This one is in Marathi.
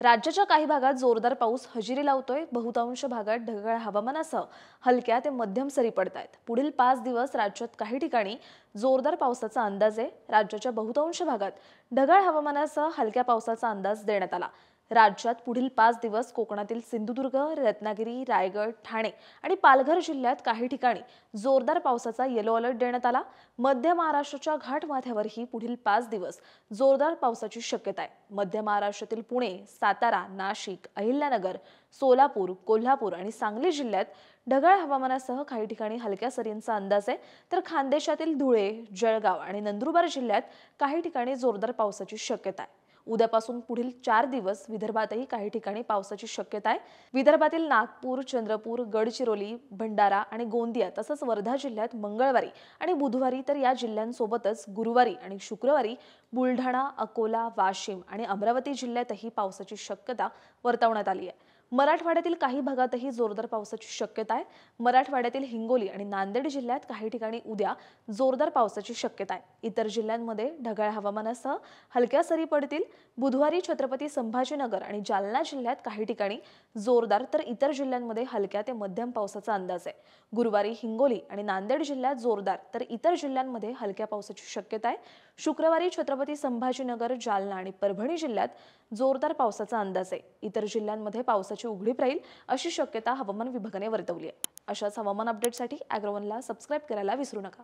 राज्याच्या काही भागात जोरदार पाऊस हजेरी लावतोय। बहुतांश भागात ढगाळ हवामानासह हलक्या ते मध्यम सरी पडतायत। पुढील 5 दिवस राज्यात काही ठिकाणी जोरदार पावसाचा अंदाज आहे। राज्याच्या बहुतांश भागात ढगाळ हवामानासह हलक्या पावसाचा अंदाज देण्यात आला। राज्यात पुढील 5 दिवस कोकणातील सिंधुदुर्ग, रत्नागिरी, रायगड, ठाणे आणि पालघर जिल्ह्यात काही ठिकाणी जोरदार पावसाचा येलो अलर्ट देण्यात आला। मध्य महाराष्ट्राच्या घाटमाथ्यावरही पुढील 5 दिवस जोरदार पावसाची शक्यता आहे। मध्य महाराष्ट्रातील पुणे, सातारा, नाशिक, अहिल्यानगर, सोलापूर, कोल्हापूर आणि सांगली जिल्ह्यात ढगाळ हवामानासह काही ठिकाणी हलक्या सरींचा अंदाज आहे। तर खानदेशातील धुळे, जळगाव आणि नंदुरबार जिल्ह्यात काही ठिकाणी जोरदार पावसाची शक्यता आहे। उद्यापासून पुढील 4 दिवस विदर्भातही काही ठिकाणी पावसाची शक्यता आहे। विदर्भातील नागपूर, चंद्रपूर, गडचिरोली, भंडारा आणि गोंदिया तसंच वर्धा जिल्ह्यात मंगळवारी आणि बुधवारी, तर या जिल्ह्यांसोबतच गुरुवारी आणि शुक्रवारी बुलढाणा, अकोला, वाशिम आणि अमरावती जिल्ह्यातही पावसाची शक्यता वर्तवण्यात आली आहे। मराठवाड्यातील काही भागातही जोरदार पावसाची शक्यता आहे। मराठवाड्यातील हिंगोली आणि नांदेड जिल्ह्यात काही ठिकाणी उद्या जोरदार पावसाची शक्यता आहे। इतर जिल्ह्यांमध्ये ढगाळ हवामानासह हलक्या सरी पडतील। बुधवारी छत्रपती संभाजीनगर आणि जालना जिल्ह्यात काही ठिकाणी जोरदार, तर इतर जिल्ह्यांमध्ये हलक्या ते मध्यम पावसाचा अंदाज आहे। गुरुवारी हिंगोली आणि नांदेड जिल्ह्यात जोरदार, तर इतर जिल्ह्यांमध्ये हलक्या पावसाची शक्यता आहे। शुक्रवारी छत्रपती संभाजीनगर, जालना आणि परभणी जिल्ह्यात जोरदार पावसाचा अंदाज आहे। इतर जिल्ह्यांमध्ये पावसाची उघडीप राहील अशी शक्यता हवामान विभागाने वर्तवली आहे। अशाच हवामान अपडेटसाठी ॲग्रोवनला सबस्क्राइब करायला विसरू नका।